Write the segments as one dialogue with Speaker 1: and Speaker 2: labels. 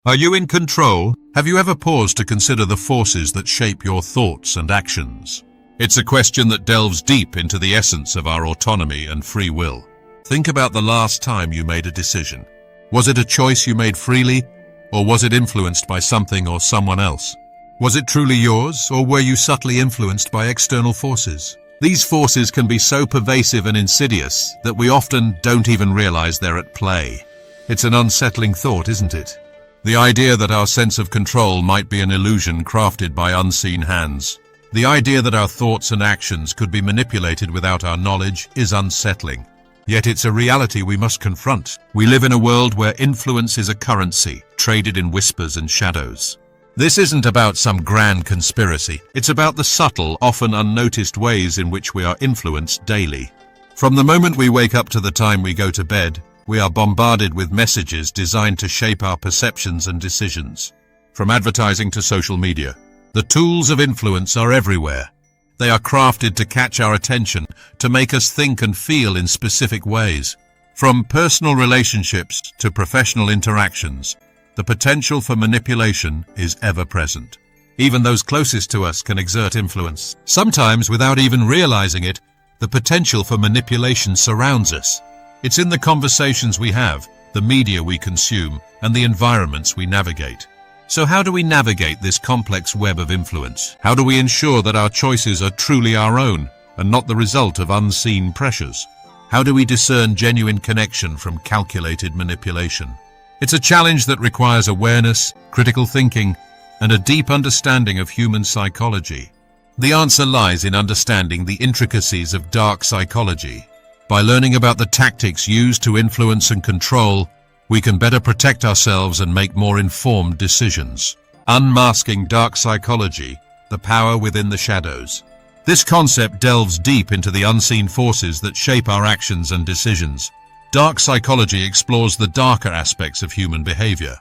Speaker 1: Are you in control? Have you ever paused to consider the forces that shape your thoughts and actions? It's a question that delves deep into the essence of our autonomy and free will. Think about the last time you made a decision. Was it a choice you made freely, or was it influenced by something or someone else? Was it truly yours, or were you subtly influenced by external forces? These forces can be so pervasive and insidious that we often don't even realize they're at play. It's an unsettling thought, isn't it? The idea that our sense of control might be an illusion crafted by unseen hands. The idea that our thoughts and actions could be manipulated without our knowledge is unsettling. Yet it's a reality we must confront. We live in a world where influence is a currency, traded in whispers and shadows. This isn't about some grand conspiracy. It's about the subtle, often unnoticed ways in which we are influenced daily. From the moment we wake up to the time we go to bed, we are bombarded with messages designed to shape our perceptions and decisions. From advertising to social media, the tools of influence are everywhere. They are crafted to catch our attention, to make us think and feel in specific ways. From personal relationships to professional interactions, the potential for manipulation is ever present. Even those closest to us can exert influence. Sometimes, without even realizing it, the potential for manipulation surrounds us. It's in the conversations we have, the media we consume, and the environments we navigate. So how do we navigate this complex web of influence? How do we ensure that our choices are truly our own and not the result of unseen pressures? How do we discern genuine connection from calculated manipulation? It's a challenge that requires awareness, critical thinking, and a deep understanding of human psychology. The answer lies in understanding the intricacies of dark psychology. By learning about the tactics used to influence and control, we can better protect ourselves and make more informed decisions. Unmasking dark psychology, the power within the shadows. This concept delves deep into the unseen forces that shape our actions and decisions. Dark psychology explores the darker aspects of human behavior.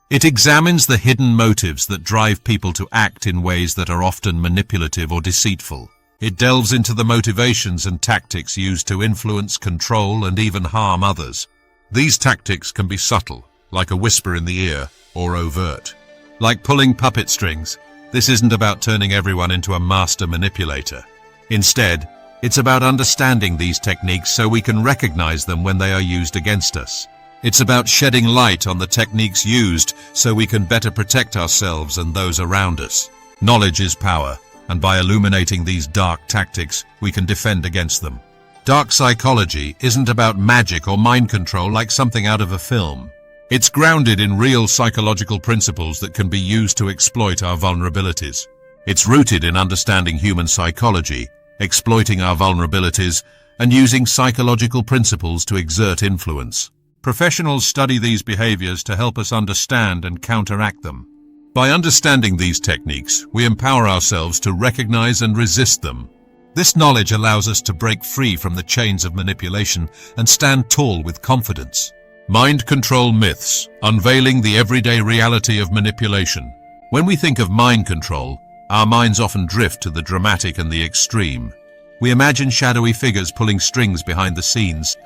Speaker 1: It examines the hidden motives that drive people to act in ways that are often manipulative or deceitful. It delves into the motivations and tactics used to influence, control, and even harm others. These tactics can be subtle, like a whisper in the ear, or overt. Like pulling puppet strings, this isn't about turning everyone into a master manipulator. Instead, it's about understanding these techniques so we can recognize them when they are used against us. It's about shedding light on the techniques used so we can better protect ourselves and those around us. Knowledge is power, and by illuminating these dark tactics, we can defend against them. Dark psychology isn't about magic or mind control like something out of a film. It's grounded in real psychological principles that can be used to exploit our vulnerabilities. It's rooted in understanding human psychology, exploiting our vulnerabilities, and using psychological principles to exert influence. Professionals study these behaviors to help us understand and counteract them. By understanding these techniques, we empower ourselves to recognize and resist them. This knowledge allows us to break free from the chains of manipulation and stand tall with confidence. Mind control myths, unveiling the everyday reality of manipulation. When we think of mind control, our minds often drift to the dramatic and the extreme. We imagine shadowy figures pulling strings behind the scenes,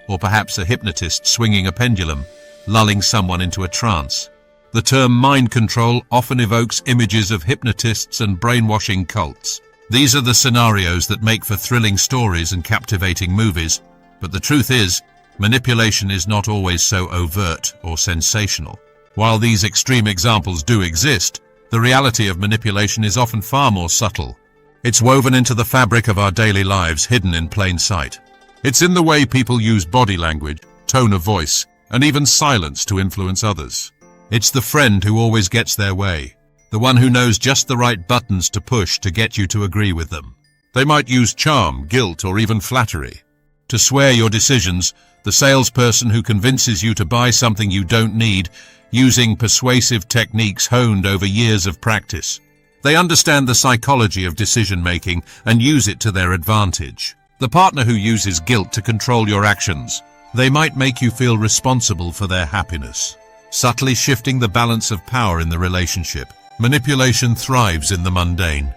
Speaker 1: or perhaps a hypnotist swinging a pendulum, lulling someone into a trance. The term mind control often evokes images of hypnotists and brainwashing cults. These are the scenarios that make for thrilling stories and captivating movies, but the truth is, manipulation is not always so overt or sensational. While these extreme examples do exist, the reality of manipulation is often far more subtle. It's woven into the fabric of our daily lives, hidden in plain sight. It's in the way people use body language, tone of voice, and even silence to influence others. It's the friend who always gets their way, the one who knows just the right buttons to push to get you to agree with them. They might use charm, guilt, or even flattery to sway your decisions, the salesperson who convinces you to buy something you don't need, using persuasive techniques honed over years of practice. They understand the psychology of decision-making and use it to their advantage. The partner who uses guilt to control your actions. They might make you feel responsible for their happiness, subtly shifting the balance of power in the relationship. Manipulation thrives in the mundane,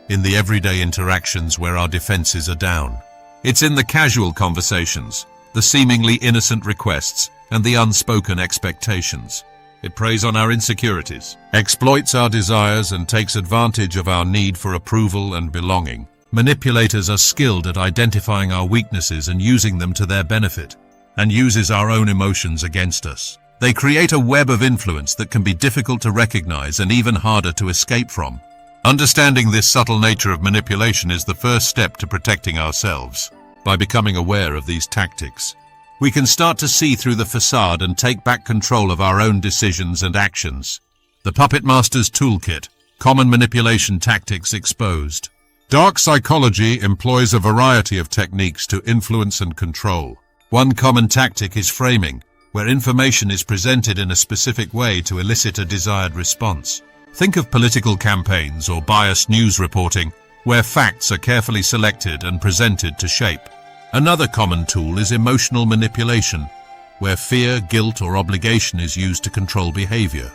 Speaker 1: in the everyday interactions where our defenses are down. It's in the casual conversations, the seemingly innocent requests, and the unspoken expectations. It preys on our insecurities, exploits our desires, and takes advantage of our need for approval and belonging. Manipulators are skilled at identifying our weaknesses and using them to their benefit, and uses our own emotions against us. They create a web of influence that can be difficult to recognize and even harder to escape from. Understanding this subtle nature of manipulation is the first step to protecting ourselves. By becoming aware of these tactics, we can start to see through the facade and take back control of our own decisions and actions. The Puppet Master's Toolkit, Common Manipulation Tactics Exposed. Dark psychology employs a variety of techniques to influence and control. One common tactic is framing, where information is presented in a specific way to elicit a desired response. Think of political campaigns or biased news reporting, where facts are carefully selected and presented to shape. Another common tool is emotional manipulation, where fear, guilt, or obligation is used to control behavior.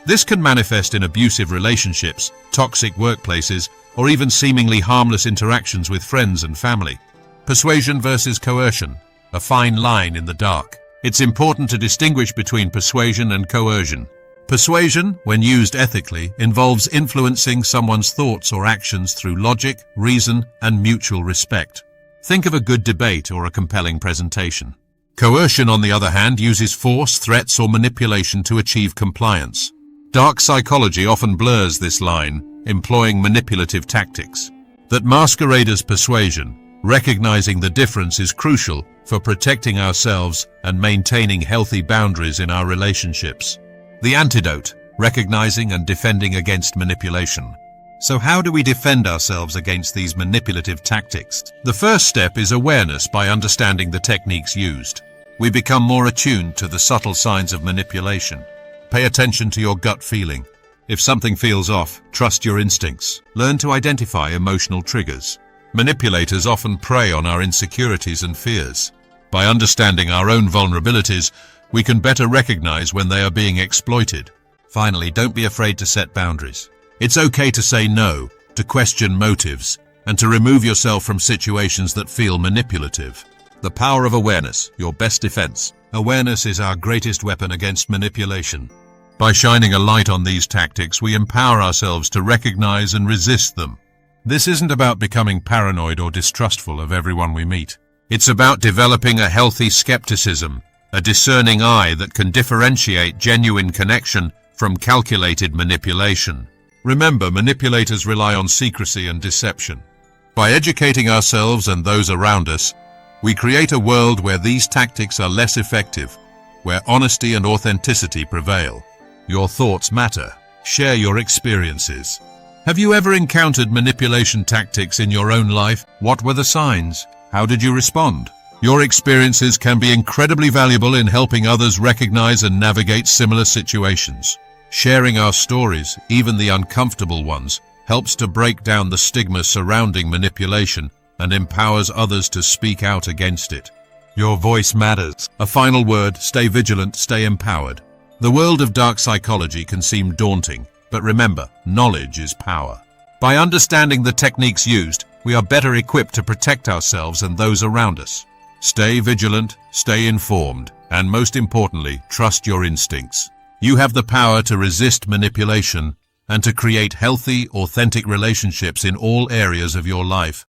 Speaker 1: This can manifest in abusive relationships, toxic workplaces, or even seemingly harmless interactions with friends and family. Persuasion versus coercion, a fine line in the dark. It's important to distinguish between persuasion and coercion. Persuasion, when used ethically, involves influencing someone's thoughts or actions through logic, reason, and mutual respect. Think of a good debate or a compelling presentation. Coercion, on the other hand, uses force, threats, or manipulation to achieve compliance. Dark psychology often blurs this line, employing manipulative tactics that masquerade as persuasion. Recognizing the difference is crucial for protecting ourselves and maintaining healthy boundaries in our relationships. The antidote: recognizing and defending against manipulation. So how do we defend ourselves against these manipulative tactics? The first step is awareness. By understanding the techniques used, we become more attuned to the subtle signs of manipulation. Pay attention to your gut feeling. If something feels off, trust your instincts. Learn to identify emotional triggers. Manipulators often prey on our insecurities and fears. By understanding our own vulnerabilities, we can better recognize when they are being exploited. Finally, don't be afraid to set boundaries. It's okay to say no, to question motives, and to remove yourself from situations that feel manipulative. The power of awareness, your best defense. Awareness is our greatest weapon against manipulation. By shining a light on these tactics, we empower ourselves to recognize and resist them. This isn't about becoming paranoid or distrustful of everyone we meet. It's about developing a healthy skepticism, a discerning eye that can differentiate genuine connection from calculated manipulation. Remember, manipulators rely on secrecy and deception. By educating ourselves and those around us, we create a world where these tactics are less effective, where honesty and authenticity prevail. Your thoughts matter. Share your experiences. Have you ever encountered manipulation tactics in your own life? What were the signs? How did you respond? Your experiences can be incredibly valuable in helping others recognize and navigate similar situations. Sharing our stories, even the uncomfortable ones, helps to break down the stigma surrounding manipulation and empowers others to speak out against it. Your voice matters. A final word: stay vigilant, stay empowered. The world of dark psychology can seem daunting, but remember, knowledge is power. By understanding the techniques used, we are better equipped to protect ourselves and those around us. Stay vigilant, stay informed, and most importantly, trust your instincts. You have the power to resist manipulation and to create healthy, authentic relationships in all areas of your life.